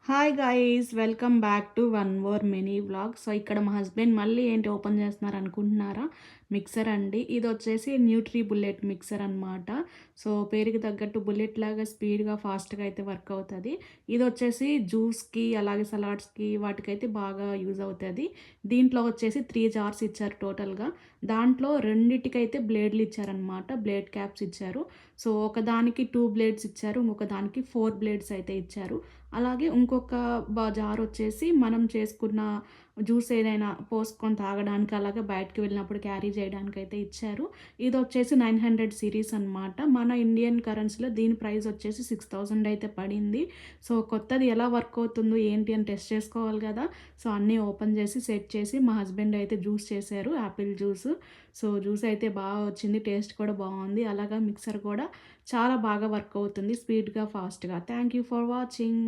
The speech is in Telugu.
Hi guys, welcome back to one more mini vlog. So ఇక్కడ మా హస్బెండ్ మళ్ళీ ఏంటి ఓపెన్ చేస్తున్నారు అనుకుంటున్నారా? మిక్సర్ అండి. ఇది వచ్చేసి న్యూట్రీ బుల్లెట్ మిక్సర్ అనమాట. సో పేరుకి తగ్గట్టు బుల్లెట్ లాగా స్పీడ్గా ఫాస్ట్గా అయితే వర్క్ అవుతుంది. ఇది వచ్చేసి జ్యూస్కి అలాగే సలాడ్స్కి వాటికైతే బాగా యూజ్ అవుతుంది. దీంట్లో వచ్చేసి 3 జార్స్ ఇచ్చారు టోటల్గా. దాంట్లో రెండిటికైతే బ్లేడ్లు ఇచ్చారనమాట, బ్లేడ్ క్యాప్స్ ఇచ్చారు. సో ఒకదానికి 2 బ్లేడ్స్ ఇచ్చారు, ఇంకొక దానికి 4 బ్లేడ్స్ అయితే ఇచ్చారు. అలాగే ఇంకొక జార్ వచ్చేసి మనం చేసుకున్న జ్యూస్ ఏదైనా పోసుకొని తాగడానికి అలాగే బయటకి వెళ్ళినప్పుడు క్యారీ చేయడానికి అయితే ఇచ్చారు. ఇది వచ్చేసి 900 సిరీస్ అనమాట. మన ఇండియన్ కరెన్సీలో దీని ప్రైస్ వచ్చేసి 6000 అయితే పడింది. సో కొత్తది ఎలా వర్క్ అవుతుందో ఏంటి అని టెస్ట్ చేసుకోవాలి కదా. సో అన్నీ ఓపెన్ చేసి సెట్ చేసి మా హస్బెండ్ అయితే జ్యూస్ చేశారు, యాపిల్ జ్యూస్. సో జ్యూస్ అయితే బాగా వచ్చింది, టేస్ట్ కూడా బాగుంది. అలాగా మిక్సర్ కూడా చాలా బాగా వర్క్ అవుతుంది, స్పీడ్గా ఫాస్ట్గా. Thank you for watching.